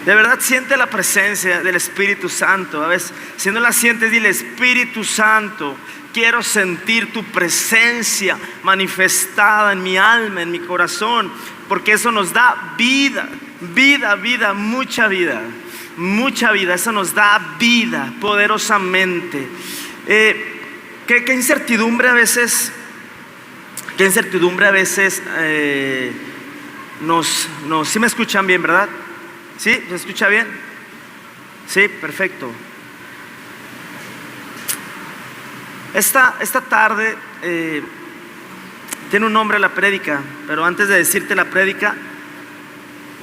De verdad siente la presencia del Espíritu Santo. A veces, si no la sientes, dile: Espíritu Santo, quiero sentir tu presencia manifestada en mi alma, en mi corazón, porque eso nos da vida, vida, mucha vida, mucha vida. Eso nos da vida poderosamente. Qué incertidumbre a veces, ¿sí me escuchan bien, verdad? ¿Sí? ¿Se escucha bien? Sí, perfecto. Esta tarde tiene un nombre la prédica, pero antes de decirte la prédica,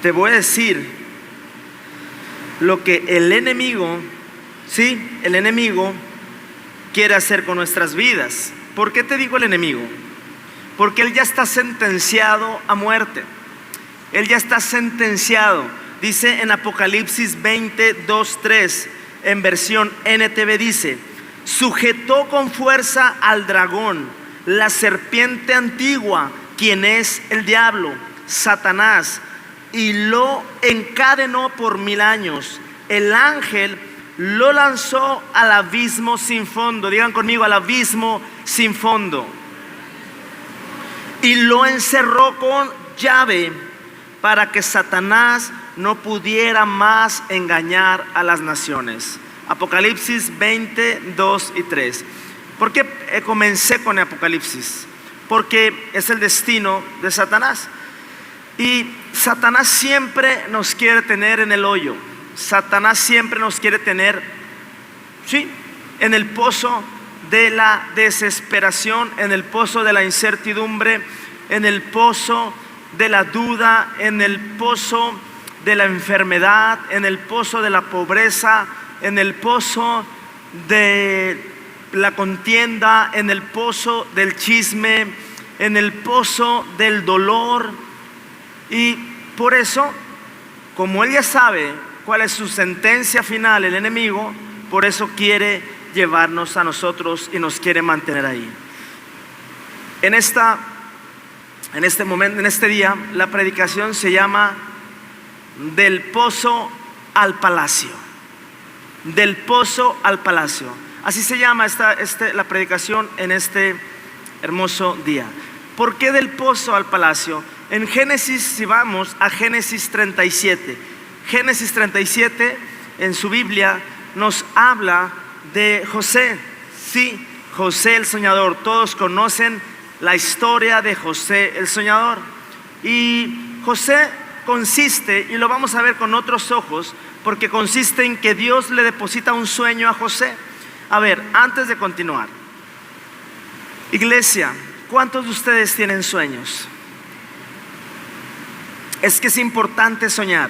te voy a decir lo que el enemigo quiere hacer con nuestras vidas. ¿Por qué te digo el enemigo? Porque él ya está sentenciado a muerte. Él ya está sentenciado. Dice en Apocalipsis 20, 2, 3, en versión NTV, dice: sujetó con fuerza al dragón, la serpiente antigua, quien es el diablo, Satanás, y lo encadenó por 1000 años. El ángel lo lanzó al abismo sin fondo. Digan conmigo: al abismo sin fondo. Y lo encerró con llave para que Satanás no pudiera más engañar a las naciones. Apocalipsis 20, 2 y 3. ¿Por qué comencé con Apocalipsis? Porque es el destino de Satanás. Y Satanás siempre nos quiere tener en el hoyo. Satanás siempre nos quiere tener, en el pozo de la desesperación, en el pozo de la incertidumbre, en el pozo de la duda, en el pozo de la enfermedad, en el pozo de la pobreza, en el pozo de la contienda, en el pozo del chisme, en el pozo del dolor. Y por eso, como él ya sabe cuál es su sentencia final, el enemigo, por eso quiere llevarnos a nosotros y nos quiere mantener ahí. En este momento, en este día, la predicación se llama Del pozo al palacio. Del pozo al palacio. Así se llama la predicación en este hermoso día. ¿Por qué del pozo al palacio? En Génesis, si vamos a Génesis 37, Génesis 37 en su Biblia nos habla de José. Sí, José el soñador. Todos conocen la historia de José el soñador. Y José consiste, y lo vamos a ver con otros ojos, porque consiste en que Dios le deposita un sueño a José. A ver, antes de continuar, iglesia, ¿cuántos de ustedes tienen sueños? Es que es importante soñar,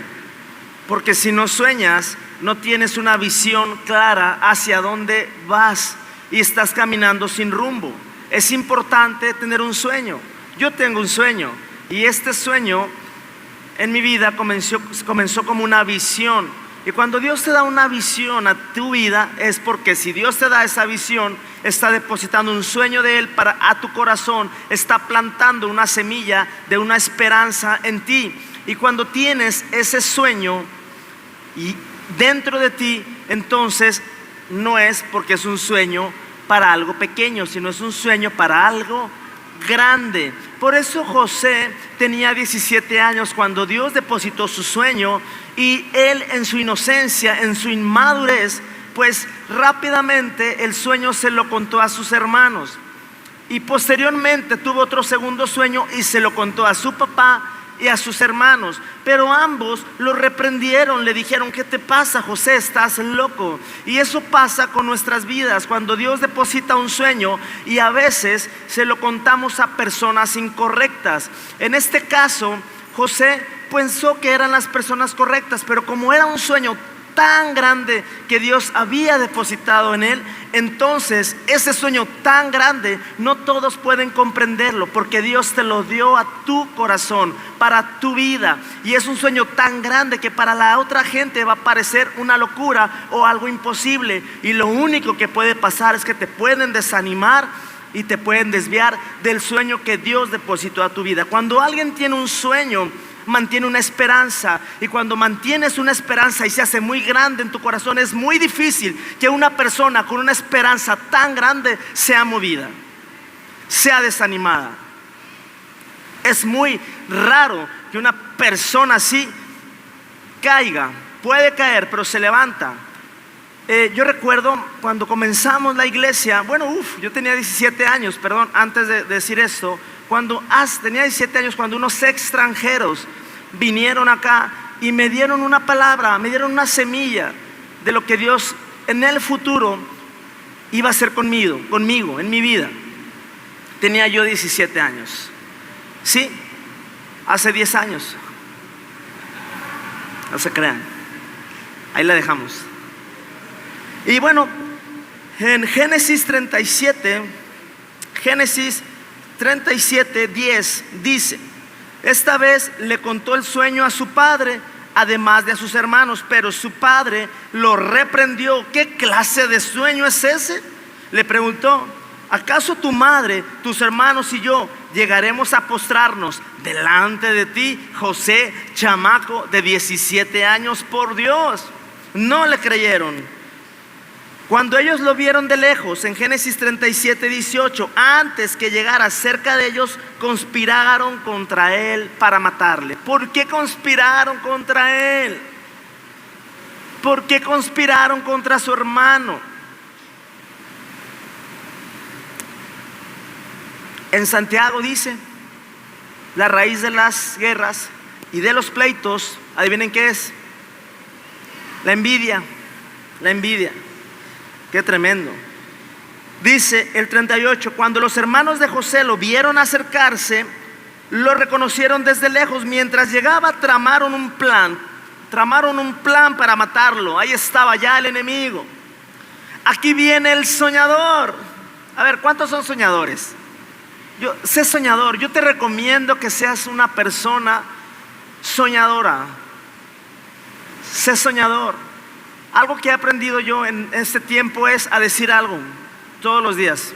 porque si no sueñas, no tienes una visión clara hacia dónde vas y estás caminando sin rumbo. Es importante tener un sueño. Yo tengo un sueño, y este sueño en mi vida comenzó como una visión. Y cuando Dios te da una visión a tu vida, es porque si Dios te da esa visión, está depositando un sueño de Él a tu corazón, está plantando una semilla de una esperanza en ti. Y cuando tienes ese sueño y dentro de ti, entonces no es porque es un sueño para algo pequeño, sino es un sueño para algo grande. Por eso José tenía 17 años cuando Dios depositó su sueño, y él, en su inocencia, en su inmadurez, pues rápidamente el sueño se lo contó a sus hermanos, y posteriormente tuvo otro segundo sueño y se lo contó a su papá y a sus hermanos. Pero ambos lo reprendieron, le dijeron: ¿qué te pasa, José? Estás loco. Y eso pasa con nuestras vidas cuando Dios deposita un sueño, y a veces se lo contamos a personas incorrectas. En este caso, José pensó que eran las personas correctas, pero como era un sueño tan grande que Dios había depositado en él, entonces ese sueño tan grande no todos pueden comprenderlo, porque Dios te lo dio a tu corazón, para tu vida, y es un sueño tan grande que para la otra gente va a parecer una locura o algo imposible, y lo único que puede pasar es que te pueden desanimar y te pueden desviar del sueño que Dios depositó a tu vida. Cuando alguien tiene un sueño mantiene una esperanza. Y cuando mantienes una esperanza y se hace muy grande en tu corazón, es muy difícil que una persona con una esperanza tan grande sea movida, sea desanimada. Es muy raro que una persona así caiga. Puede caer, pero se levanta. Yo recuerdo cuando comenzamos la iglesia, yo tenía 17 años, antes de decir esto, tenía 17 años cuando unos extranjeros vinieron acá y me dieron una palabra, me dieron una semilla de lo que Dios en el futuro iba a hacer conmigo, en mi vida. Tenía yo 17 años. Sí, hace 10 años. No se crean. Ahí la dejamos. Y en Génesis 37, 10 dice: esta vez le contó el sueño a su padre, además de a sus hermanos, pero su padre lo reprendió. ¿Qué clase de sueño es ese?, le preguntó. ¿Acaso tu madre, tus hermanos y yo llegaremos a postrarnos delante de ti, José, chamaco de 17 años? Por Dios. No le creyeron. Cuando ellos lo vieron de lejos, en Génesis 37, 18, antes que llegara cerca de ellos, conspiraron contra él para matarle. ¿Por qué conspiraron contra él? ¿Por qué conspiraron contra su hermano? En Santiago dice: la raíz de las guerras y de los pleitos, adivinen qué es. La envidia. La envidia. Qué tremendo. Dice el 38: cuando los hermanos de José lo vieron acercarse, lo reconocieron desde lejos. Mientras llegaba, tramaron un plan para matarlo. Ahí estaba ya el enemigo. Aquí viene el soñador. A ver, ¿cuántos son soñadores? Sé soñador. Yo te recomiendo que seas una persona soñadora. Sé soñador. Algo que he aprendido yo en este tiempo es a decir algo todos los días.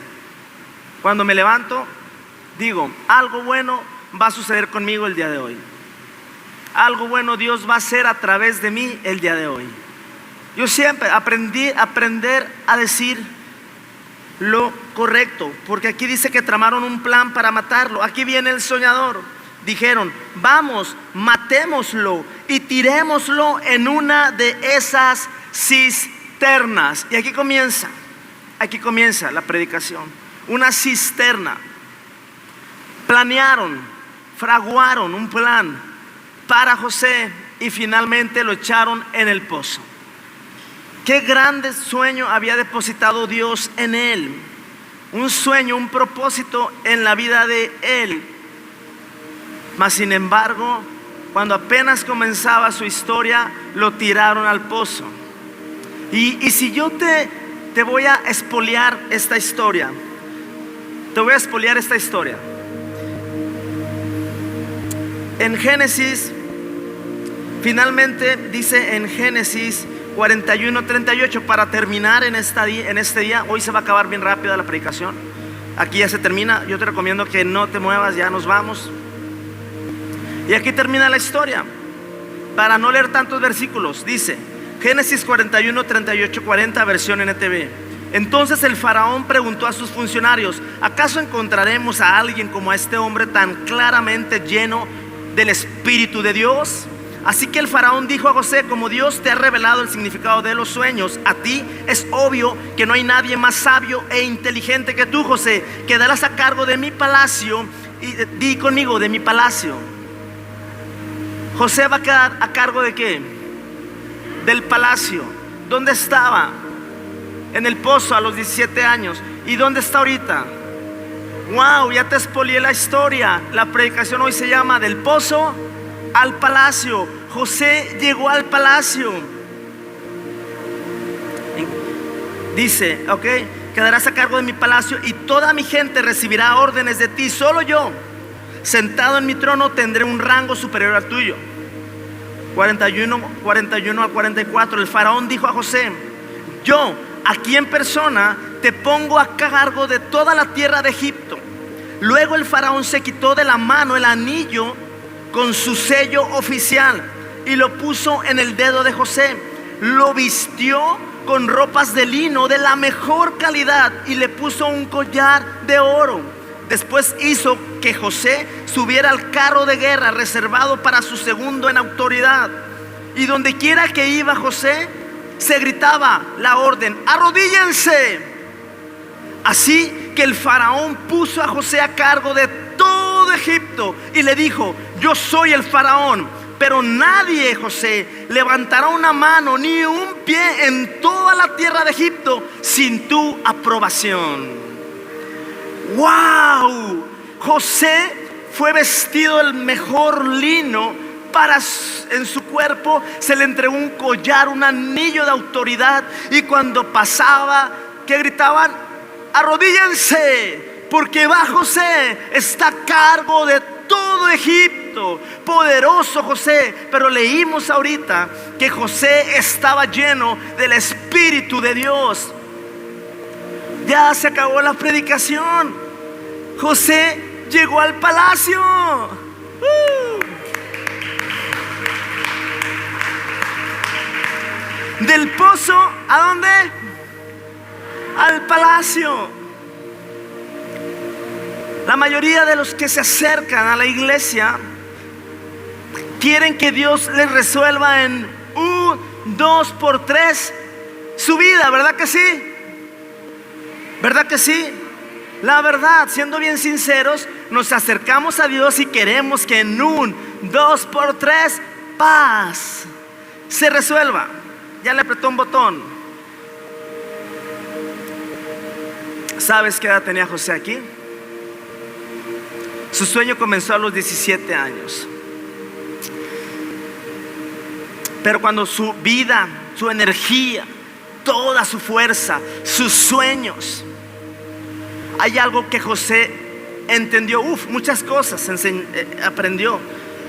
Cuando me levanto, digo: algo bueno va a suceder conmigo el día de hoy. Algo bueno Dios va a hacer a través de mí el día de hoy. Yo siempre aprender a decir lo correcto, porque aquí dice que tramaron un plan para matarlo. Aquí viene el soñador. Dijeron: vamos, matémoslo y tirémoslo en una de esas cisternas. Y aquí comienza la predicación. Una cisterna. Planearon, fraguaron un plan para José y finalmente lo echaron en el pozo. Qué grande sueño había depositado Dios en él. Un sueño, un propósito en la vida de él. Mas sin embargo, cuando apenas comenzaba su historia, lo tiraron al pozo. Y si yo te voy a expoliar esta historia, en Génesis, finalmente dice en Génesis 41, 38, para terminar en este día. Hoy se va a acabar bien rápido la predicación. Aquí ya se termina. Yo te recomiendo que no te muevas, ya nos vamos. Y aquí termina la historia. Para no leer tantos versículos, dice Génesis 41, 38, 40, versión NTV. Entonces el faraón preguntó a sus funcionarios: ¿acaso encontraremos a alguien como a este hombre tan claramente lleno del Espíritu de Dios? Así que el faraón dijo a José: como Dios te ha revelado el significado de los sueños, a ti es obvio que no hay nadie más sabio e inteligente que tú, José. Quedarás a cargo de mi palacio. Y di conmigo: de mi palacio. José va a quedar a cargo ¿de qué? Del palacio. ¿Dónde estaba? En el pozo a los 17 años. ¿Y dónde está ahorita? Wow, ya te expolié la historia. La predicación hoy se llama del pozo al palacio. José llegó al palacio. Dice, quedarás a cargo de mi palacio y toda mi gente recibirá órdenes de ti. Solo yo, sentado en mi trono, tendré un rango superior al tuyo. 41 a 44. El faraón dijo a José: yo, aquí en persona, te pongo a cargo de toda la tierra de Egipto. Luego el faraón se quitó de la mano el anillo con su sello oficial y lo puso en el dedo de José. Lo vistió con ropas de lino de la mejor calidad y le puso un collar de oro. Después hizo que José subiera al carro de guerra reservado para su segundo en autoridad. Y donde quiera que iba José, se gritaba la orden: arrodíllense. Así que el faraón puso a José a cargo de todo Egipto y le dijo: yo soy el faraón, pero nadie, José, levantará una mano ni un pie en toda la tierra de Egipto sin tu aprobación. ¡Wow! José fue vestido del mejor lino. En su cuerpo se le entregó un collar, un anillo de autoridad. Y cuando pasaba, ¿qué gritaban? Arrodíllense, porque bajo José está a cargo de todo Egipto. Poderoso José. Pero leímos ahorita que José estaba lleno del Espíritu de Dios. Ya se acabó la predicación. José llegó al palacio. Del pozo, ¿a dónde? Al palacio. La mayoría de los que se acercan a la iglesia quieren que Dios les resuelva en 1, 2 por 3 su vida, ¿verdad que sí? ¿Verdad que sí? La verdad, siendo bien sinceros, nos acercamos a Dios y queremos que en 1, 2 por 3 paz se resuelva. Ya le apretó un botón. ¿Sabes qué edad tenía José aquí? Su sueño comenzó a los 17 años. Pero cuando su vida, su energía, toda su fuerza, sus sueños, hay algo que José entendió. Muchas cosas aprendió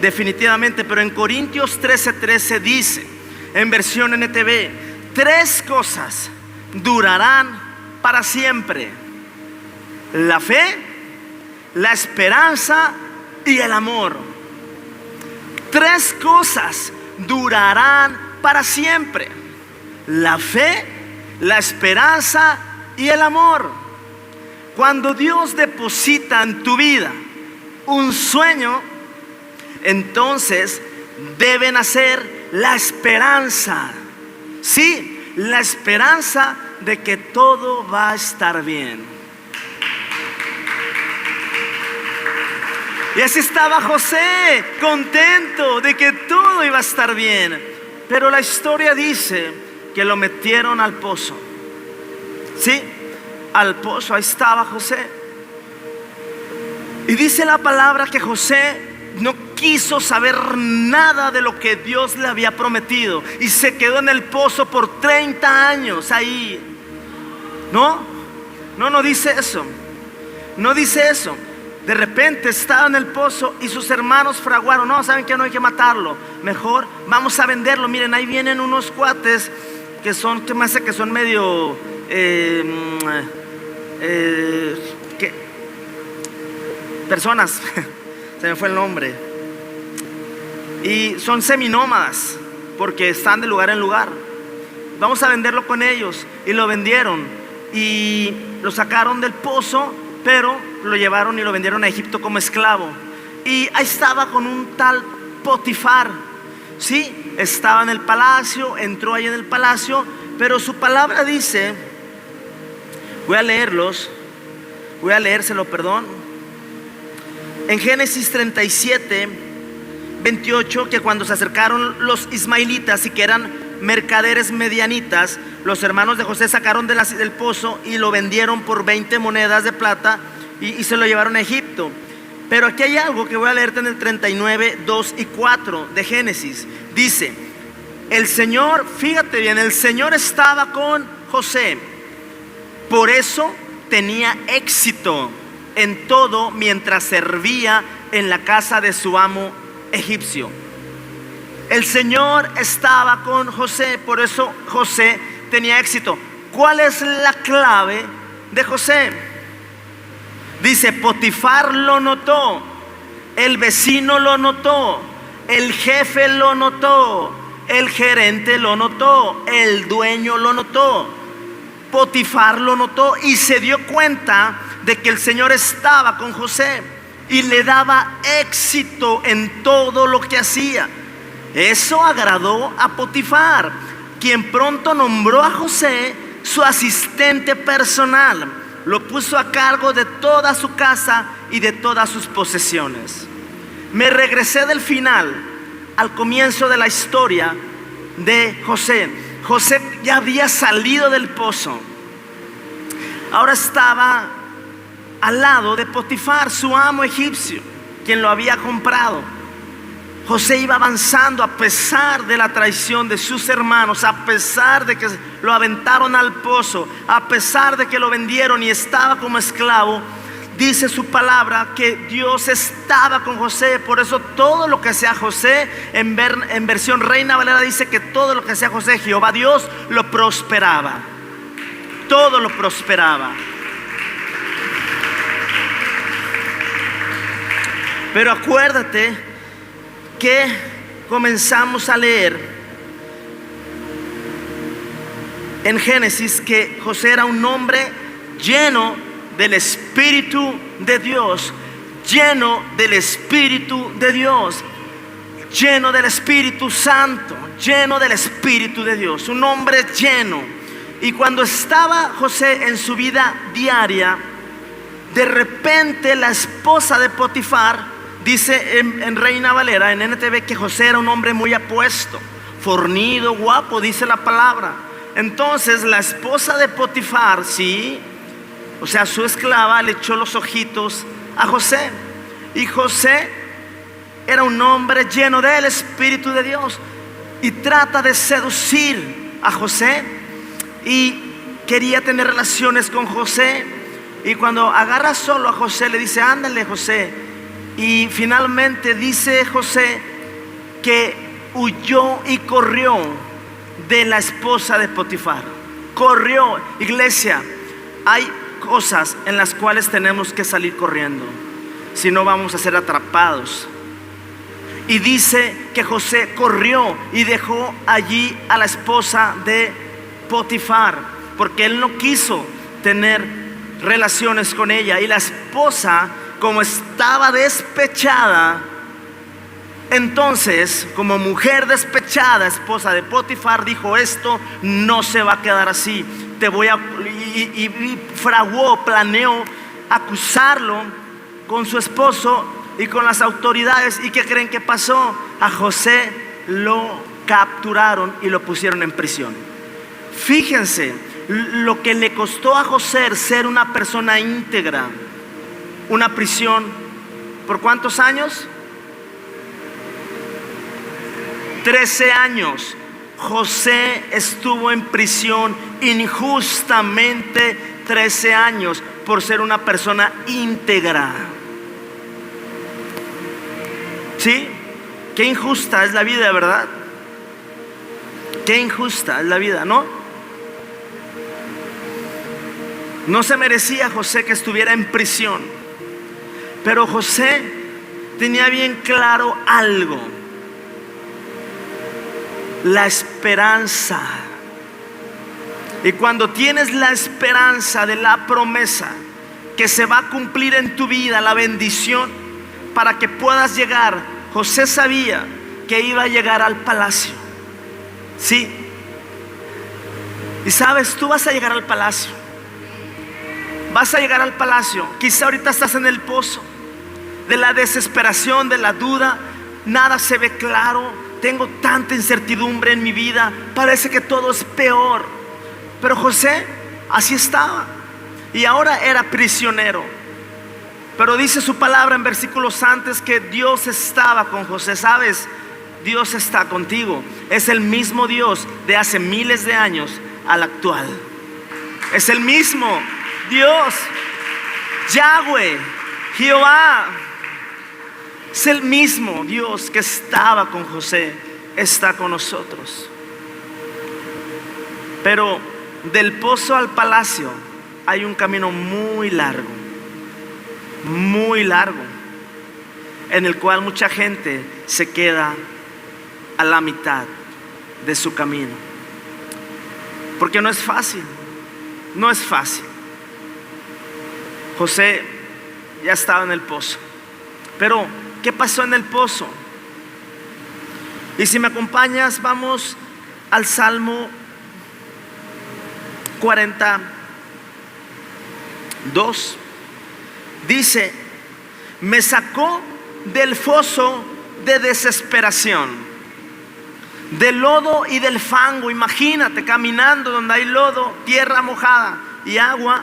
definitivamente. Pero en Corintios 13:13 dice, en versión NTV: 3 cosas durarán para siempre: la fe, la esperanza y el amor. 3 cosas durarán para siempre: la fe, la esperanza y el amor. Cuando Dios deposita en tu vida un sueño, entonces debe nacer la esperanza. Sí, la esperanza de que todo va a estar bien. Y así estaba José, contento de que todo iba a estar bien. Pero la historia dice que lo metieron al pozo. Sí, al pozo, ahí estaba José. Y dice la palabra que José no quiso saber nada de lo que Dios le había prometido y se quedó en el pozo por 30 años ahí. No dice eso. No dice eso. De repente estaba en el pozo y sus hermanos fraguaron: no, ¿saben qué? No hay que matarlo, mejor vamos a venderlo. Miren, ahí vienen unos cuates que son, que me hace que son medio personas se me fue el nombre, y son seminómadas porque están de lugar en lugar. Vamos a venderlo con ellos. Y lo vendieron y lo sacaron del pozo, pero lo llevaron y lo vendieron a Egipto como esclavo. Y ahí estaba con un tal Potifar. Sí, estaba en el palacio, entró ahí en el palacio. Pero su palabra dice, voy a leérselo, perdón. En Génesis 37:28, que cuando se acercaron los ismaelitas y que eran mercaderes medianitas, los hermanos de José sacaron del pozo y lo vendieron por 20 monedas de plata y se lo llevaron a Egipto. Pero aquí hay algo que voy a leerte en el 39:2 y 4 de Génesis. Dice: el Señor, fíjate bien, el Señor estaba con José, por eso tenía éxito en todo mientras servía en la casa de su amo egipcio. El Señor estaba con José, por eso José tenía éxito. ¿Cuál es la clave de José? Dice: Potifar lo notó el vecino lo notó, el jefe lo notó, el gerente lo notó, el dueño lo notó, Potifar lo notó y se dio cuenta de que el Señor estaba con José y le daba éxito en todo lo que hacía. Eso agradó a Potifar, quien pronto nombró a José su asistente personal. Lo puso a cargo de toda su casa y de todas sus posesiones. Me regresé del final al comienzo de la historia de José. José ya había salido del pozo. Ahora estaba al lado de Potifar, su amo egipcio, quien lo había comprado. José iba avanzando a pesar de la traición de sus hermanos, a pesar de que lo aventaron al pozo, a pesar de que lo vendieron y estaba como esclavo. Dice su palabra que Dios estaba con José. Por eso todo lo que hacía José, en versión Reina Valera dice que todo lo que hacía José, Jehová Dios lo prosperaba. Todo lo prosperaba. Pero acuérdate que comenzamos a leer en Génesis que José era un hombre lleno del Espíritu de Dios, lleno del Espíritu de Dios, lleno del Espíritu Santo, lleno del Espíritu de Dios, un hombre lleno. Y cuando estaba José en su vida diaria, de repente la esposa de Potifar, dice en Reina Valera, en NTV, que José era un hombre muy apuesto, fornido, guapo, dice la palabra. Entonces la esposa de Potifar, sí, o sea, su esclava, le echó los ojitos a José. Y José era un hombre lleno del Espíritu de Dios y trata de seducir a José y quería tener relaciones con José. Y cuando agarra solo a José, le dice: ándale, José. Y finalmente dice José que huyó y corrió de la esposa de Potifar. Corrió. Iglesia, hay cosas en las cuales tenemos que salir corriendo, si no vamos a ser atrapados. Y dice que José corrió y dejó allí a la esposa de Potifar, porque él no quiso tener relaciones con ella. Y la esposa, como estaba despechada, entonces, como mujer despechada, esposa de Potifar, dijo: esto no se va a quedar así. Te voy a... Y fraguó, planeó acusarlo con su esposo y con las autoridades. ¿Y qué creen que pasó? A José lo capturaron y lo pusieron en prisión. Fíjense lo que le costó a José ser una persona íntegra. Una prisión, ¿por cuántos años? 13 años. José estuvo en prisión injustamente 13 años por ser una persona íntegra. ¿Sí? Qué injusta es la vida, ¿verdad? Qué injusta es la vida, ¿no? No se merecía José que estuviera en prisión. Pero José tenía bien claro algo: la esperanza. Y cuando tienes la esperanza de la promesa que se va a cumplir en tu vida, la bendición, para que puedas llegar, José sabía que iba a llegar al palacio. Sí. Y sabes, tú vas a llegar al palacio. Vas a llegar al palacio. Quizá ahorita estás en el pozo de la desesperación, de la duda. Nada se ve claro. Tengo tanta incertidumbre en mi vida. Parece que todo es peor. Pero José así estaba. Y ahora era prisionero. Pero dice su palabra en versículos antes que Dios estaba con José. ¿Sabes? Dios está contigo. Es el mismo Dios de hace miles de años al actual. Es el mismo Dios, Yahweh, Jehová. Es el mismo Dios que estaba con José, está con nosotros. Pero del pozo al palacio hay un camino muy largo, muy largo. en el cual mucha gente se queda a la mitad de su camino. Porque no es fácil, no es fácil. José ya estaba en el pozo. Pero, ¿qué pasó en el pozo? Y si me acompañas, vamos al Salmo 42. Dice: me sacó del foso de desesperación, del lodo y del fango. Imagínate caminando donde hay lodo, tierra mojada y agua.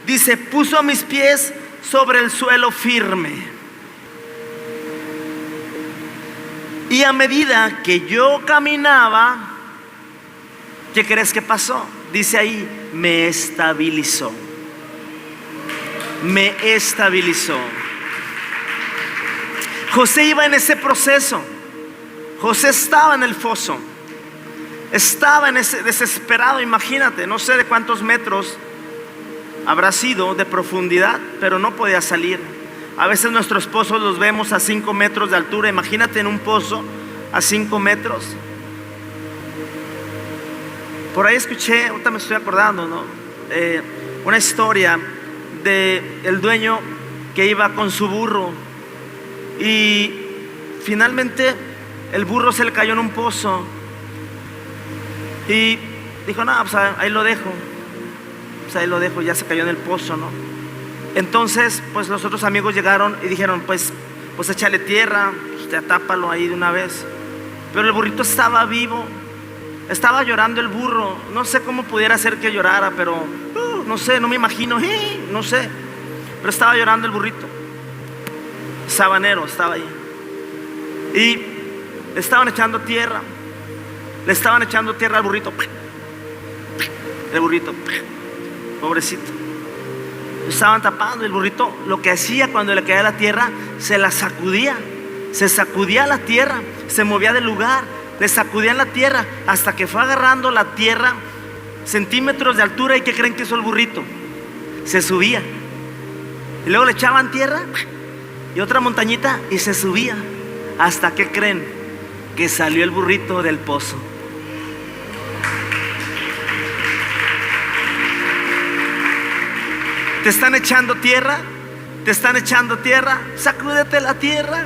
Dice: puso mis pies sobre el suelo firme. Y a medida que yo caminaba, ¿qué crees que pasó? Dice ahí: me estabilizó. Me estabilizó. José iba en ese proceso. José estaba en el foso. Estaba en ese desesperado. Imagínate, no sé de cuántos metros habrá sido de profundidad, pero no podía salir. A veces nuestros pozos los vemos a 5 metros de altura. Imagínate en un pozo a 5 metros. Por ahí escuché, ahorita me estoy acordando, ¿no? Una historia de el dueño que iba con su burro y finalmente el burro se le cayó en un pozo y dijo: no, pues ahí lo dejo. Pues ahí lo dejo, ya se cayó en el pozo, ¿no? Entonces, pues los otros amigos llegaron y dijeron: pues échale tierra, pues ya tápalo ahí de una vez. Pero el burrito estaba vivo. Estaba llorando el burro. No sé cómo pudiera ser que llorara, pero no sé, no me imagino, no sé. Pero estaba llorando el burrito. Sabanero estaba ahí. Y le estaban echando tierra. Le estaban echando tierra al burrito. El burrito, pobrecito. Lo estaban tapando. El burrito lo que hacía cuando le caía la tierra, se la sacudía. Se sacudía la tierra, se movía del lugar, le sacudían la tierra hasta que fue agarrando la tierra centímetros de altura. ¿Y qué creen que hizo el burrito? Se subía. Y luego le echaban tierra y otra montañita y se subía. ¿Hasta qué creen? Que salió el burrito del pozo. ¿Te están echando tierra? ¿Te están echando tierra? Sacúdete la tierra.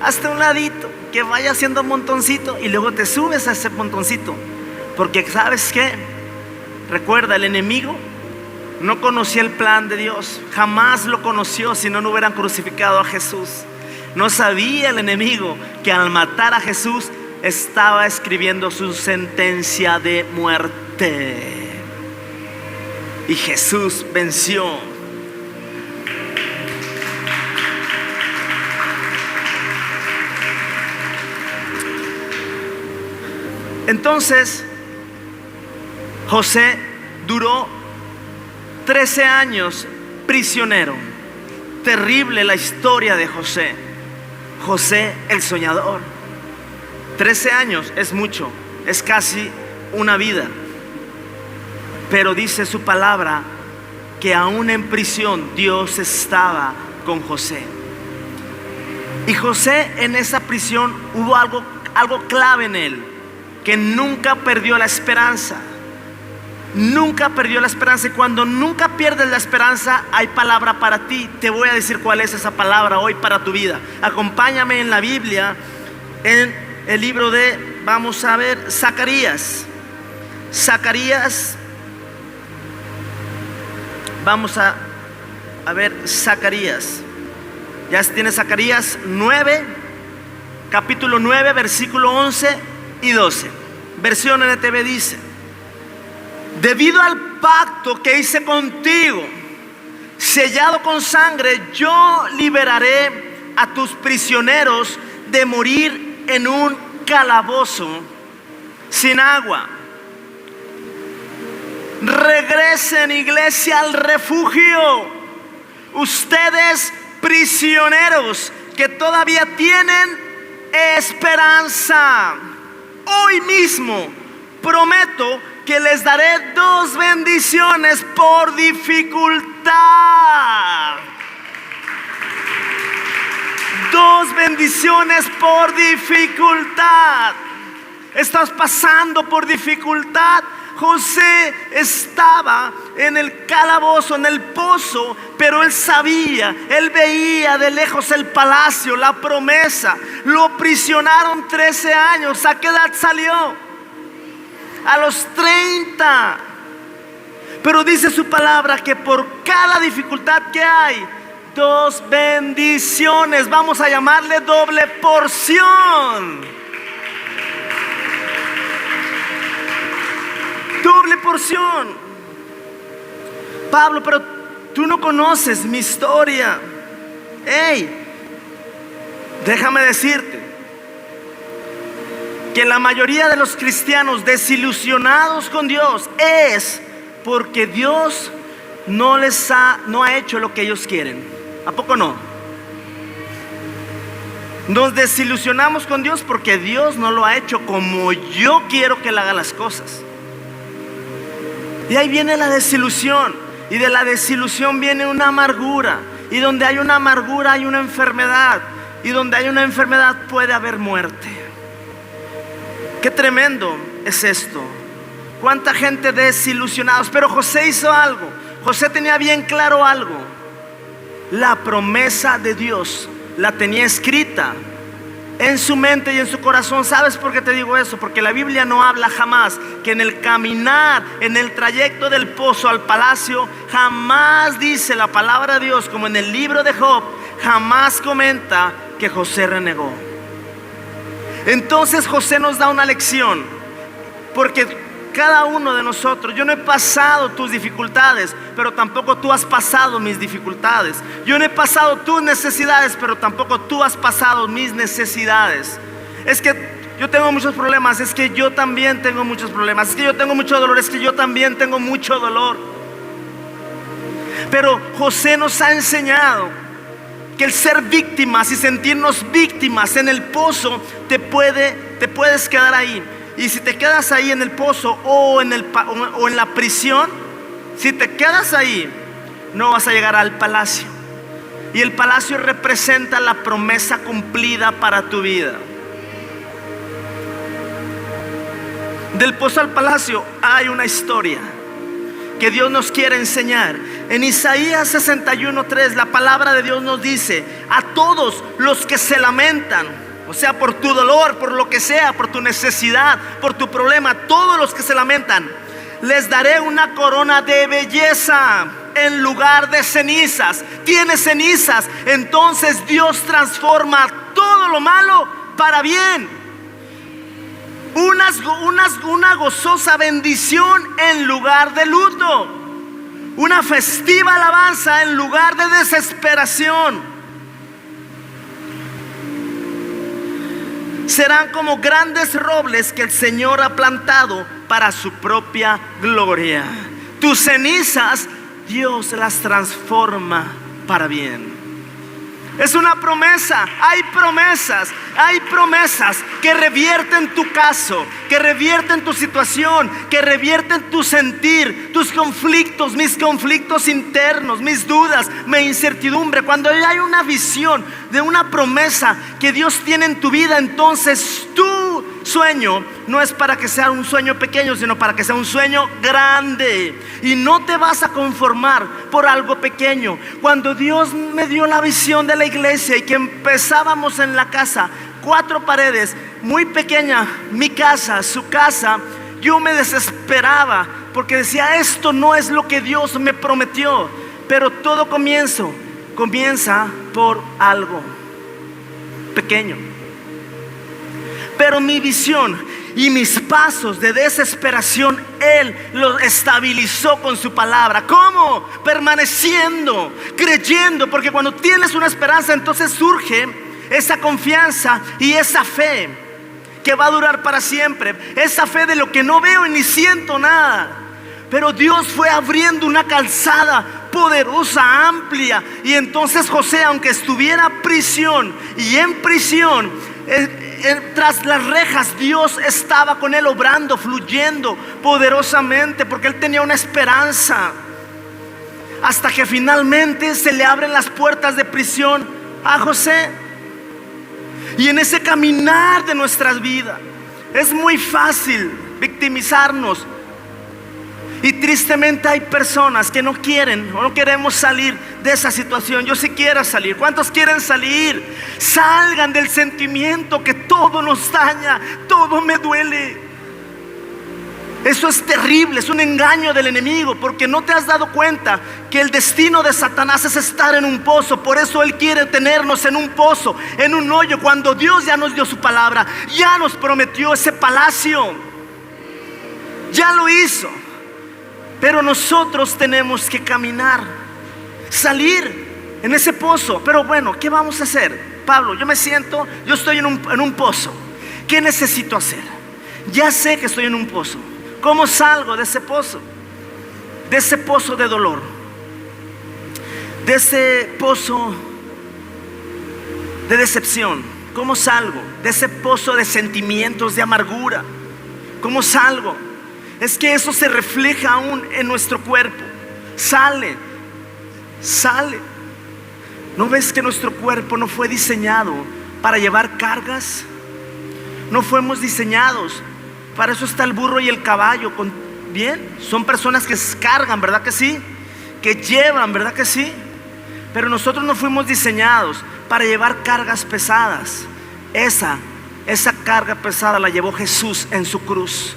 Hazte un ladito, que vaya haciendo un montoncito y luego te subes a ese montoncito. Porque ¿sabes qué? Recuerda, el enemigo no conocía el plan de Dios. Jamás lo conoció, si no hubieran crucificado a Jesús. No sabía el enemigo que al matar a Jesús estaba escribiendo su sentencia de muerte. Y Jesús venció. Entonces, José duró 13 años prisionero. Terrible la historia de José. José el soñador. 13 años es mucho, es casi una vida. Pero dice su palabra que aún en prisión Dios estaba con José. Y José en esa prisión hubo algo clave en él, que nunca perdió la esperanza. Nunca perdió la esperanza. Y cuando nunca pierdes la esperanza, hay palabra para ti. Te voy a decir cuál es esa palabra hoy para tu vida. Acompáñame en la Biblia, en el libro de, vamos a ver, Zacarías. Zacarías. Vamos a ver Zacarías. Ya tienes Zacarías 9, capítulo 9, versículo 11 y 12. Versión NTV dice: debido al pacto que hice contigo, sellado con sangre, yo liberaré a tus prisioneros de morir en un calabozo sin agua. Regresen, iglesia, al refugio. Ustedes prisioneros que todavía tienen esperanza. Hoy mismo prometo que les daré 2 bendiciones por dificultad. 2 bendiciones por dificultad. Estás pasando por dificultad. José estaba en el calabozo, en el pozo, pero él sabía, él veía de lejos el palacio, la promesa. Lo aprisionaron 13 años. ¿A qué edad salió? A los 30. Pero dice su palabra que por cada dificultad que hay, 2 bendiciones. Vamos a llamarle doble porción. Doble porción. Pablo, pero tú no conoces mi historia. Hey, déjame decirte que la mayoría de los cristianos desilusionados con Dios es porque Dios no ha hecho lo que ellos quieren. ¿A poco no? Nos desilusionamos con Dios porque Dios no lo ha hecho como yo quiero que Él haga las cosas. Y ahí viene la desilusión. Y de la desilusión viene una amargura. Y donde hay una amargura hay una enfermedad. Y donde hay una enfermedad puede haber muerte. Qué tremendo es esto. Cuánta gente desilusionados. Pero José hizo algo. José tenía bien claro algo. La promesa de Dios la tenía escrita en su mente y en su corazón. ¿Sabes por qué te digo eso? Porque la Biblia no habla jamás que en el caminar, en el trayecto del pozo al palacio, jamás dice la palabra de Dios, como en el libro de Job, jamás comenta que José renegó. Entonces José nos da una lección, porque cada uno de nosotros, yo no he pasado tus dificultades, pero tampoco tú has pasado mis dificultades. Yo no he pasado tus necesidades, pero tampoco tú has pasado mis necesidades. Es que yo tengo muchos problemas, es que yo también tengo muchos problemas, es que yo tengo mucho dolor, es que yo también tengo mucho dolor. Pero José nos ha enseñado que el ser víctimas y sentirnos víctimas en el pozo te puedes quedar ahí. Y si te quedas ahí en el pozo o en la prisión, si te quedas ahí, no vas a llegar al palacio. Y el palacio representa la promesa cumplida para tu vida. Del pozo al palacio hay una historia que Dios nos quiere enseñar. En Isaías 61:3 la palabra de Dios nos dice: a todos los que se lamentan, o sea, por tu dolor, por lo que sea, por tu necesidad, por tu problema, todos los que se lamentan, les daré una corona de belleza en lugar de cenizas. Tienes cenizas, entonces Dios transforma todo lo malo para bien. Una gozosa bendición en lugar de luto. Una festiva alabanza en lugar de desesperación. Serán como grandes robles que el Señor ha plantado para su propia gloria. Tus cenizas, Dios las transforma para bien. Es una promesa. Hay promesas que revierten tu caso, que revierten tu situación, que revierten tu sentir, tus conflictos, mis conflictos internos, mis dudas, mi incertidumbre. Cuando hay una visión de una promesa que Dios tiene en tu vida, entonces tu sueño no es para que sea un sueño pequeño, sino para que sea un sueño grande. Y no te vas a conformar por algo pequeño. Cuando Dios me dio la visión de la iglesia y que empezábamos en la casa, 4 paredes, muy pequeña, mi casa, su casa, yo me desesperaba porque decía: esto no es lo que Dios me prometió. Pero todo comienza por algo pequeño. Pero mi visión y mis pasos de desesperación, Él los estabilizó con su palabra. ¿Cómo? Permaneciendo, creyendo, porque cuando tienes una esperanza, entonces surge esa confianza y esa fe que va a durar para siempre. Esa fe de lo que no veo y ni siento nada. Pero Dios fue abriendo una calzada poderosa, amplia. Y entonces José, aunque estuviera en prisión, tras las rejas, Dios estaba con él, obrando, fluyendo poderosamente, porque él tenía una esperanza. Hasta que finalmente se le abren las puertas de prisión a José. Y en ese caminar de nuestras vidas es muy fácil victimizarnos. Y tristemente hay personas que no quieren o no queremos salir de esa situación. Yo sí quiero salir. ¿Cuántos quieren salir? Salgan del sentimiento que todo nos daña, todo me duele. Eso es terrible, es un engaño del enemigo, porque no te has dado cuenta que el destino de Satanás es estar en un pozo. Por eso él quiere tenernos en un pozo, en un hoyo, cuando Dios ya nos dio su palabra, ya nos prometió ese palacio, ya lo hizo. Pero nosotros tenemos que caminar, salir en ese pozo. Pero bueno, ¿qué vamos a hacer? Pablo, yo estoy en un pozo. ¿Qué necesito hacer? Ya sé que estoy en un pozo. ¿Cómo salgo de ese pozo? De ese pozo de dolor, de ese pozo de decepción. ¿Cómo salgo? De ese pozo de sentimientos, de amargura. ¿Cómo salgo? Es que eso se refleja aún en nuestro cuerpo. Sale. ¿No ves que nuestro cuerpo no fue diseñado para llevar cargas? No fuimos diseñados. Para eso está el burro y el caballo. Bien, son personas que cargan, ¿verdad que sí? Que llevan, ¿verdad que sí? Pero nosotros no fuimos diseñados para llevar cargas pesadas. Esa carga pesada la llevó Jesús en su cruz.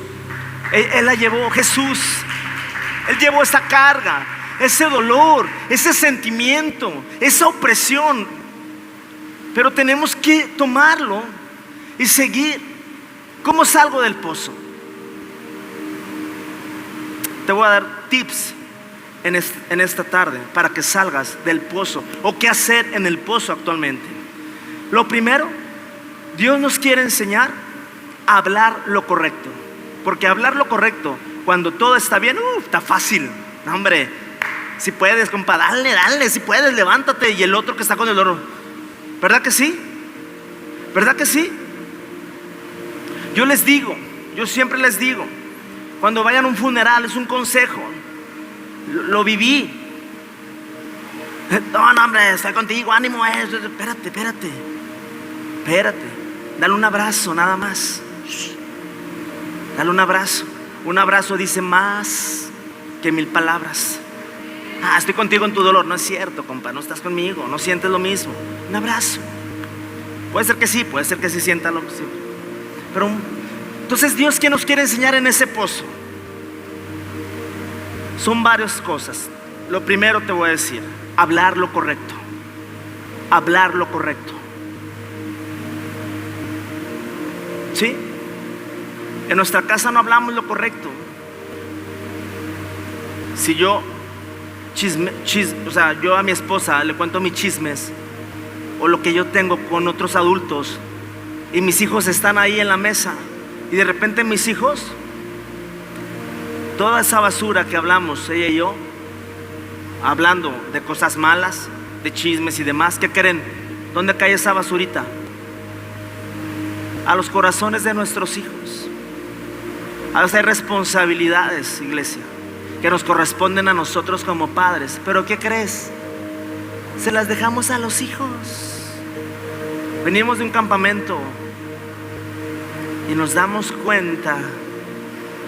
Él la llevó, Jesús. Él llevó esa carga, ese dolor, ese sentimiento, esa opresión. Pero tenemos que tomarlo y seguir. ¿Cómo salgo del pozo? Te voy a dar tips en esta tarde para que salgas del pozo, o qué hacer en el pozo actualmente. Lo primero, Dios nos quiere enseñar a hablar lo correcto. Porque hablar lo correcto cuando todo está bien, está fácil. No, hombre, si puedes, compa, dale, si puedes, levántate. Y el otro que está con el oro, ¿verdad que sí? ¿Verdad que sí? Yo siempre les digo, cuando vayan a un funeral, es un consejo, lo viví. No, hombre, estoy contigo, ánimo. Espérate. Dale un abrazo, nada más. Dale un abrazo. Un abrazo dice más que 1000 palabras. Estoy contigo en tu dolor. No es cierto, compa, no estás conmigo, no sientes lo mismo. Un abrazo. Puede ser que sí sienta lo mismo. Pero entonces, Dios, ¿qué nos quiere enseñar en ese pozo? Son varias cosas. Lo primero te voy a decir: hablar lo correcto. Hablar lo correcto. ¿Sí? En nuestra casa no hablamos lo correcto. Si yo yo a mi esposa le cuento mis chismes o lo que yo tengo con otros adultos, y mis hijos están ahí en la mesa, y de repente mis hijos, toda esa basura que hablamos ella y yo, hablando de cosas malas, de chismes y demás, ¿qué creen? ¿Dónde cae esa basurita? A los corazones de nuestros hijos. A veces hay responsabilidades, iglesia, que nos corresponden a nosotros como padres. Pero ¿qué crees? Se las dejamos a los hijos. Venimos de un campamento y nos damos cuenta.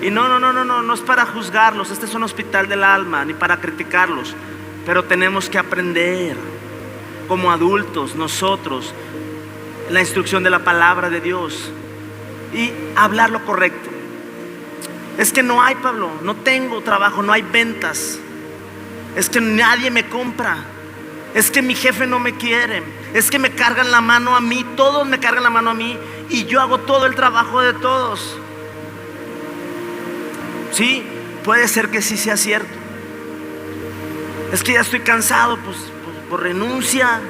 Y no es para juzgarlos. Este es un hospital del alma, ni para criticarlos. Pero tenemos que aprender como adultos, nosotros, la instrucción de la palabra de Dios, y hablar lo correcto. Es que no hay, Pablo, no tengo trabajo, no hay ventas. Es que nadie me compra. Es que mi jefe no me quiere. Es que me cargan la mano a mí. Todos me cargan la mano a mí, y yo hago todo el trabajo de todos. Sí, puede ser que sí sea cierto. Es que ya estoy cansado, pues renuncia.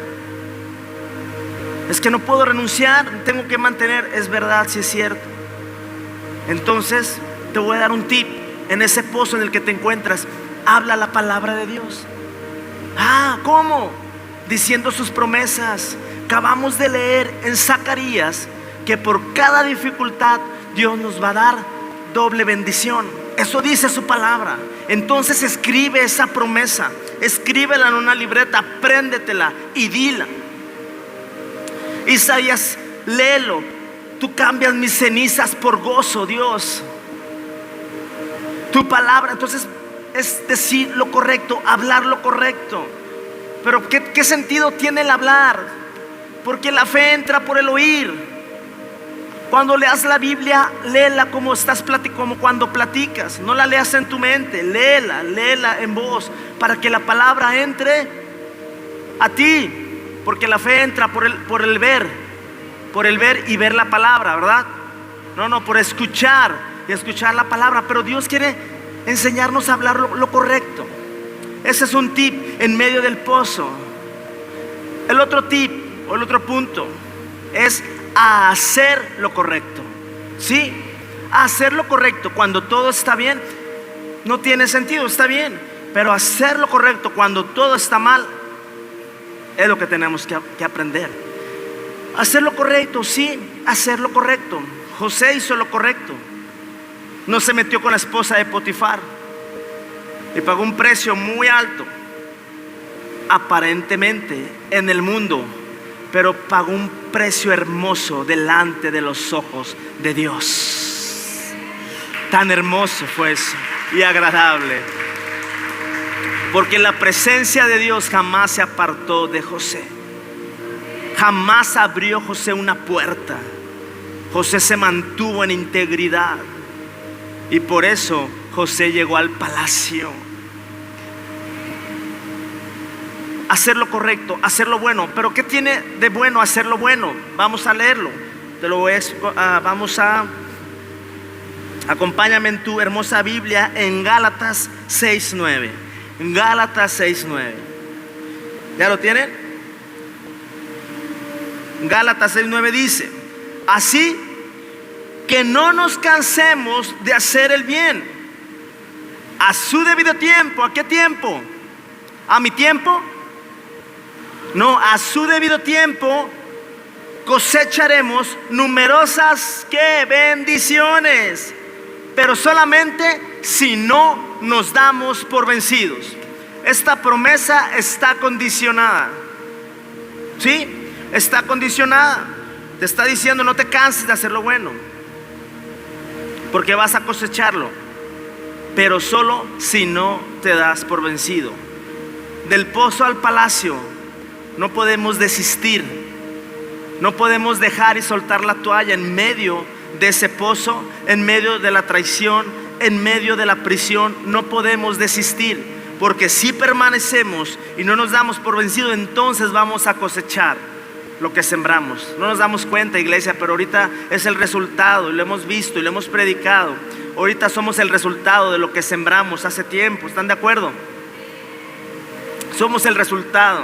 Es que no puedo renunciar, tengo que mantener. Es verdad, sí es cierto. Entonces te voy a dar un tip. En ese pozo en el que te encuentras, habla la palabra de Dios. ¿Cómo? Diciendo sus promesas. Acabamos de leer en Zacarías que por cada dificultad Dios nos va a dar doble bendición. Eso dice su palabra. Entonces escribe esa promesa, escríbela en una libreta, apréndetela y dila. Isaías léelo. Tú cambias mis cenizas por gozo, Dios. Tu palabra, entonces, es decir lo correcto, hablar lo correcto. Pero ¿qué sentido tiene el hablar? Porque la fe entra por el oír. Cuando leas la Biblia, léela como cuando platicas. No la leas en tu mente, léela en voz, para que la palabra entre a ti. Porque la fe entra por el ver y ver la palabra, ¿verdad? No, por escuchar y escuchar la palabra. Pero Dios quiere enseñarnos a hablar lo correcto. Ese es un tip en medio del pozo. El otro tip o el otro punto es a hacer lo correcto. Sí, a hacer lo correcto cuando todo está bien no tiene sentido, está bien. Pero hacer lo correcto cuando todo está mal es lo que tenemos que aprender. Hacer lo correcto, sí, hacer lo correcto. José hizo lo correcto. No se metió con la esposa de Potifar y pagó un precio muy alto, aparentemente en el mundo, pero pagó un precio hermoso delante de los ojos de Dios. Tan hermoso fue eso y agradable, porque la presencia de Dios jamás se apartó de José. Jamás abrió José una puerta. José se mantuvo en integridad y por eso José llegó al palacio. Hacer lo correcto, hacer lo bueno. Pero ¿qué tiene de bueno hacer lo bueno? Vamos a leerlo. Acompáñame en tu hermosa Biblia en Gálatas 6:9. Gálatas 6:9. ¿Ya lo tienen? Gálatas 6:9 dice: así que no nos cansemos de hacer el bien. A su debido tiempo. ¿A qué tiempo? ¿A mi tiempo? No, a su debido tiempo cosecharemos numerosas ¿qué? Bendiciones. Pero solamente si no nos damos por vencidos. Esta promesa está condicionada. ¿Sí? Está condicionada. Te está diciendo: no te canses de hacer lo bueno, porque vas a cosecharlo, pero solo si no te das por vencido. Del pozo al palacio no podemos desistir. No podemos dejar y soltar la toalla en medio de ese pozo, en medio de la traición, en medio de la prisión. No podemos desistir, porque si permanecemos y no nos damos por vencido, entonces vamos a cosechar lo que sembramos. No nos damos cuenta, iglesia, pero ahorita es el resultado, y lo hemos visto y lo hemos predicado. Ahorita somos el resultado de lo que sembramos hace tiempo. ¿Están de acuerdo? Somos el resultado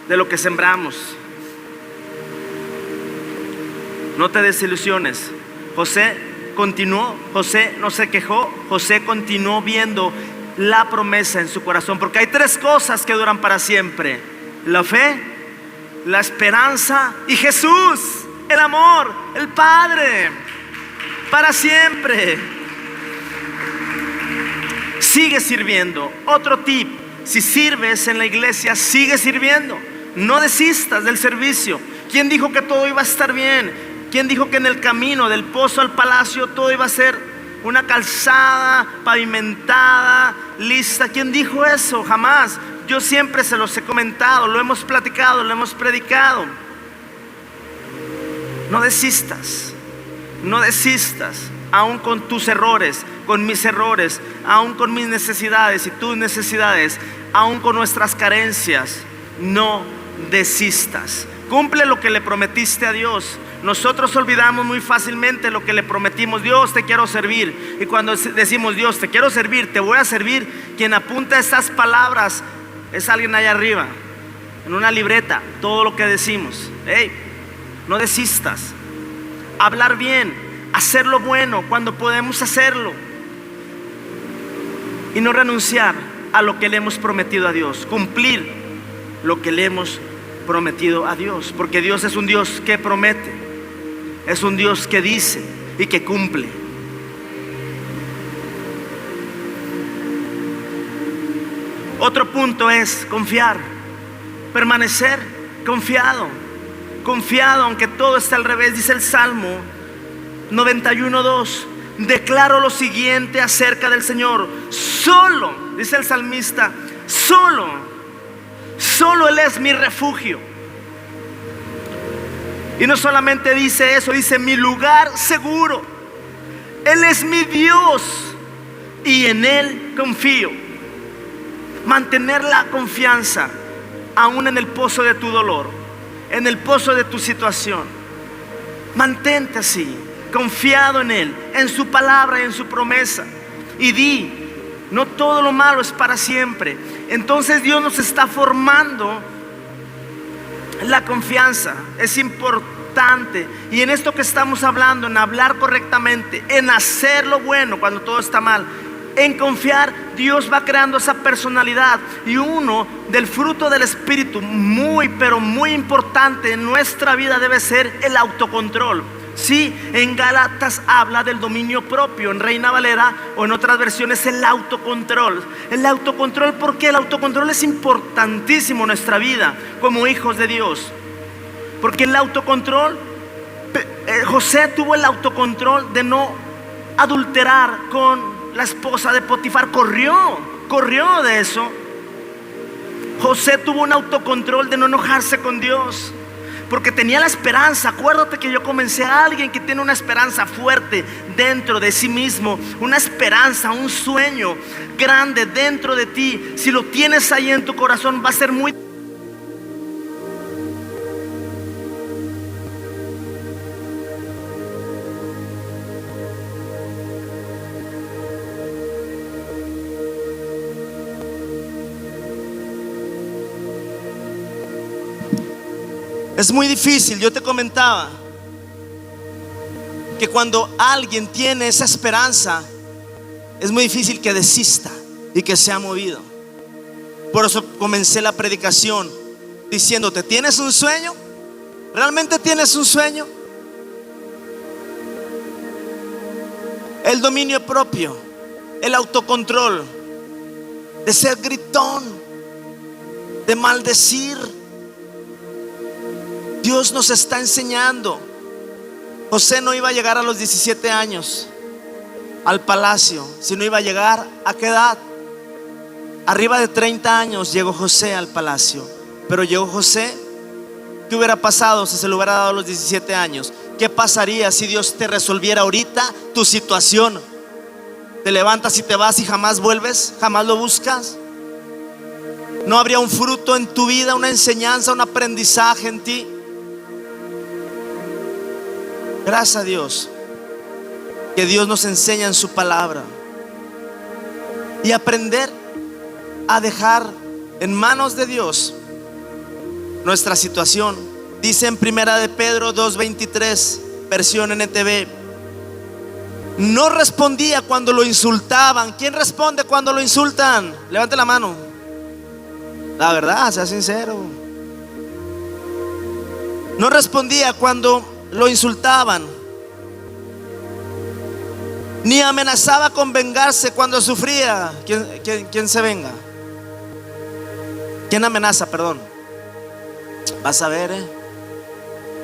de lo que sembramos. No te desilusiones. José continuó, José no se quejó, José continuó viendo la promesa en su corazón, porque hay tres cosas que duran para siempre: la fe, la esperanza y Jesús, el amor, el Padre, para siempre. Sigue sirviendo. Otro tip: si sirves en la iglesia, sigue sirviendo. No desistas del servicio. ¿Quién dijo que todo iba a estar bien? ¿Quién dijo que en el camino del pozo al palacio todo iba a ser una calzada pavimentada, lista? ¿Quién dijo eso? Jamás. Yo siempre se los he comentado, lo hemos platicado, lo hemos predicado. No desistas, no desistas, aún con tus errores, con mis errores, aún con mis necesidades y tus necesidades, aún con nuestras carencias. No desistas. Cumple lo que le prometiste a Dios. Nosotros olvidamos muy fácilmente lo que le prometimos. Dios, te quiero servir. Y cuando decimos: Dios, te quiero servir, te voy a servir, quien apunta esas palabras es alguien allá arriba, en una libreta, todo lo que decimos. Hey, no desistas. Hablar bien, hacer lo bueno cuando podemos hacerlo, y no renunciar a lo que le hemos prometido a Dios. Cumplir lo que le hemos prometido a Dios, porque Dios es un Dios que promete, es un Dios que dice y que cumple. Otro punto es confiar, permanecer confiado. confiado, aunque todo está al revés. Dice el Salmo 91:2. Declaro lo siguiente acerca del Señor: solo, dice el salmista, solo Él es mi refugio. Y no solamente dice eso, dice mi lugar seguro. Él es mi Dios y en Él confío. Mantener la confianza aún en el pozo de tu dolor, en el pozo de tu situación. Mantente así, confiado en Él, en su palabra y en su promesa. Y di, no todo lo malo es para siempre. Entonces Dios nos está formando la confianza. Es importante. Y en esto que estamos hablando, en hablar correctamente, en hacer lo bueno cuando todo está mal, en confiar, Dios va creando esa personalidad. Y uno del fruto del Espíritu muy, pero muy importante en nuestra vida debe ser el autocontrol. Sí, en Gálatas habla del dominio propio, en Reina Valera o en otras versiones el autocontrol. El autocontrol, porque el autocontrol es importantísimo en nuestra vida como hijos de Dios. Porque el autocontrol, José tuvo el autocontrol de no adulterar con la esposa de Potifar. Corrió de eso. José tuvo un autocontrol de no enojarse con Dios, porque tenía la esperanza. Acuérdate que yo comencé a alguien que tiene una esperanza fuerte dentro de sí mismo, una esperanza, un sueño grande dentro de ti. Si lo tienes ahí en tu corazón, va a ser muy... Es muy difícil. Yo te comentaba que cuando alguien tiene esa esperanza, es muy difícil que desista y que sea movido. Por eso comencé la predicación diciéndote: ¿tienes un sueño? ¿Realmente tienes un sueño? El dominio propio, el autocontrol, de ser gritón, de maldecir. Dios nos está enseñando. José no iba a llegar a los 17 años al palacio, sino iba a llegar ¿a qué edad? Arriba de 30 años llegó José al palacio. Pero llegó José. ¿Qué hubiera pasado si se le hubiera dado a los 17 años? ¿Qué pasaría si Dios te resolviera ahorita tu situación? ¿Te levantas y te vas y jamás vuelves? ¿Jamás lo buscas? ¿No habría un fruto en tu vida, una enseñanza, un aprendizaje en ti? Gracias a Dios que Dios nos enseña en su palabra, y aprender a dejar en manos de Dios nuestra situación. Dice en Primera de Pedro 2:23, versión NTV: no respondía cuando lo insultaban. ¿Quién responde cuando lo insultan? Levante la mano. La verdad, sea sincero. No respondía cuando lo insultaban, ni amenazaba con vengarse cuando sufría. ¿Quién se venga? ¿Quién amenaza? Perdón. Vas a ver,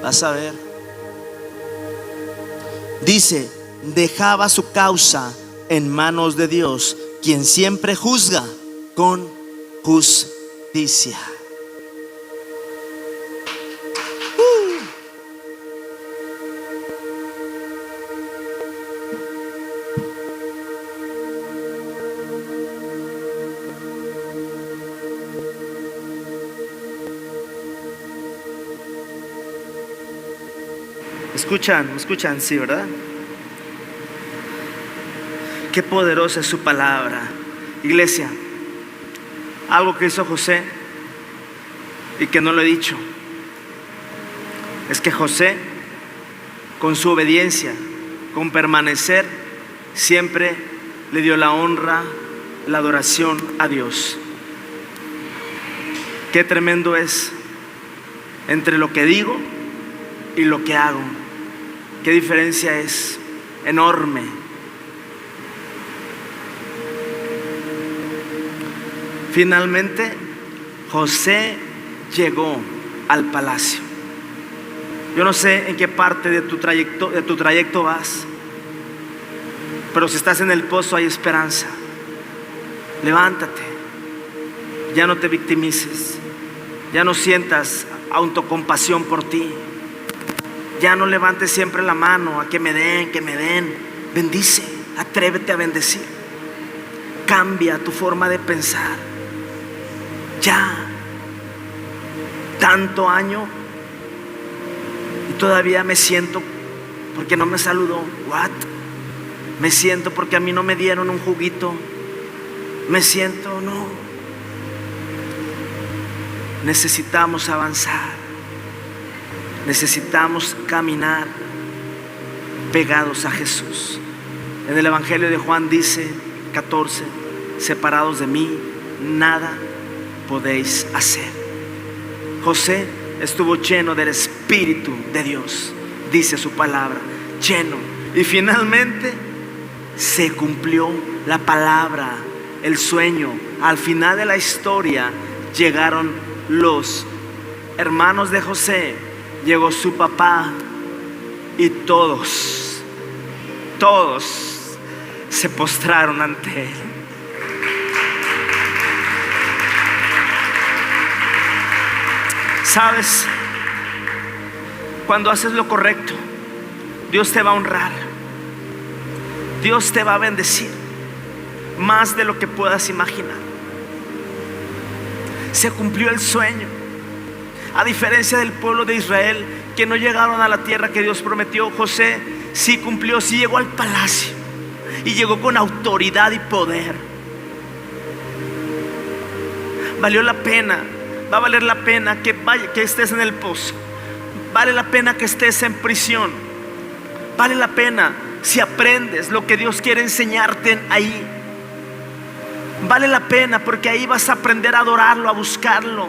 vas a ver. Dice: dejaba su causa en manos de Dios, quien siempre juzga con justicia. ¿Me escuchan? Sí, ¿verdad? Qué poderosa es su palabra. Iglesia, algo que hizo José y que no lo he dicho, es que José, con su obediencia, con permanecer, siempre le dio la honra, la adoración a Dios. Qué tremendo es entre lo que digo y lo que hago. Qué diferencia es enorme. Finalmente José llegó al palacio. Yo no sé en qué parte de tu trayecto vas, pero si estás en el pozo hay esperanza. Levántate, ya no te victimices, ya no sientas autocompasión por ti, ya no levantes siempre la mano a que me den. Bendice, atrévete a bendecir. Cambia tu forma de pensar. Ya, tanto año y todavía me siento porque no me saludó. What? Me siento porque a mí no me dieron un juguito. Me siento, no. Necesitamos avanzar. Necesitamos caminar pegados a Jesús. En el Evangelio de Juan dice 14: separados de mí, nada podéis hacer. José estuvo lleno del Espíritu de Dios, dice su palabra, lleno. Y finalmente se cumplió la palabra, el sueño. Al final de la historia llegaron los hermanos de José, llegó su papá y todos se postraron ante él. ¿Sabes? Cuando haces lo correcto, Dios te va a honrar. Dios te va a bendecir más de lo que puedas imaginar. Se cumplió el sueño. A diferencia del pueblo de Israel, que no llegaron a la tierra que Dios prometió, José sí cumplió, sí llegó al palacio y llegó con autoridad y poder. Valió la pena. Va a valer la pena que estés en el pozo. Vale la pena que estés en prisión. Vale la pena si aprendes lo que Dios quiere enseñarte ahí. Vale la pena porque ahí vas a aprender a adorarlo, a buscarlo.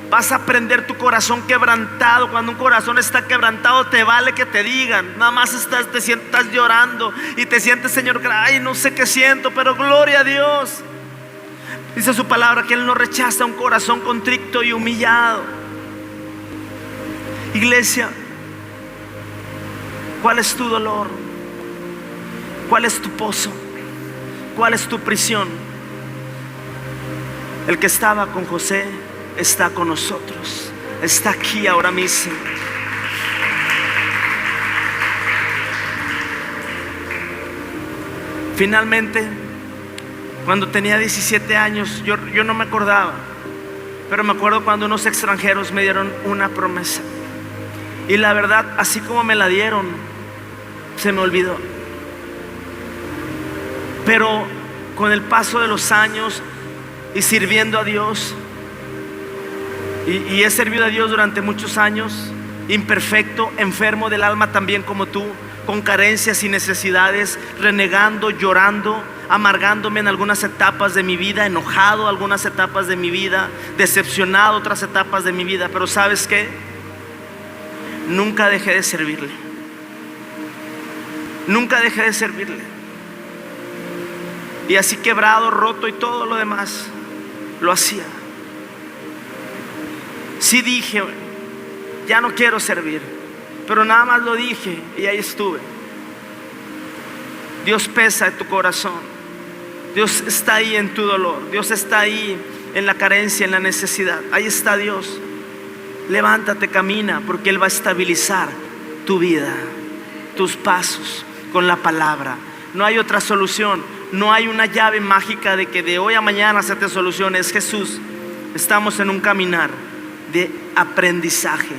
Vas a aprender tu corazón quebrantado. Cuando un corazón está quebrantado, te vale que te digan. Nada más te sientas llorando y te sientes, Señor, ay, no sé qué siento, pero gloria a Dios. Dice su palabra que Él no rechaza un corazón contrito y humillado. Iglesia, ¿cuál es tu dolor? ¿Cuál es tu pozo? ¿Cuál es tu prisión? El que estaba con José está con nosotros. Está aquí ahora mismo. Finalmente, cuando tenía 17 años, yo no me acordaba, pero me acuerdo cuando unos extranjeros me dieron una promesa. Y la verdad, así como me la dieron, se me olvidó. Pero con el paso de los años y sirviendo a Dios, y he servido a Dios durante muchos años, imperfecto, enfermo del alma también como tú, con carencias y necesidades, renegando, llorando, amargándome en algunas etapas de mi vida, enojado algunas etapas de mi vida, decepcionado otras etapas de mi vida. Pero ¿sabes qué? Nunca dejé de servirle. Nunca dejé de servirle. Y así quebrado, roto y todo lo demás, lo hacía. Sí dije, ya no quiero servir, pero nada más lo dije y ahí estuve. Dios pesa en tu corazón. Dios está ahí en tu dolor. Dios está ahí en la carencia, en la necesidad. Ahí está Dios. Levántate, camina, porque Él va a estabilizar tu vida, tus pasos con la palabra. No hay otra solución. No hay una llave mágica de que de hoy a mañana se te solucione. Es Jesús. Estamos en un caminar de aprendizaje.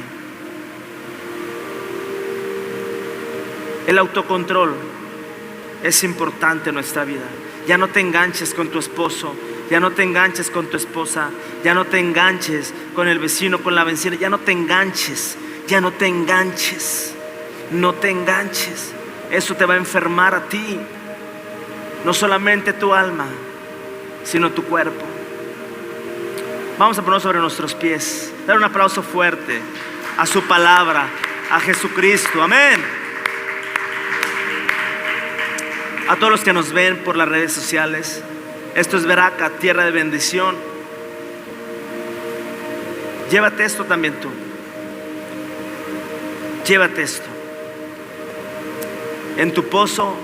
El autocontrol es importante en nuestra vida. Ya no te enganches con tu esposo, ya no te enganches con tu esposa, ya no te enganches con el vecino, con la vecina, ya no te enganches, ya no te enganches, no te enganches. Eso te va a enfermar a ti, no solamente tu alma, sino tu cuerpo. Vamos a ponernos sobre nuestros pies, dar un aplauso fuerte a su palabra, a Jesucristo. Amén. A todos los que nos ven por las redes sociales, esto es Veraca, tierra de bendición. Llévate esto también tú. Llévate esto. En tu pozo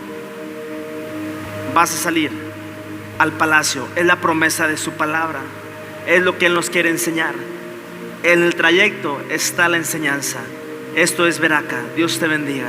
vas a salir al palacio. Es la promesa de su palabra. Es lo que Él nos quiere enseñar. En el trayecto está la enseñanza. Esto es Veraca. Dios te bendiga.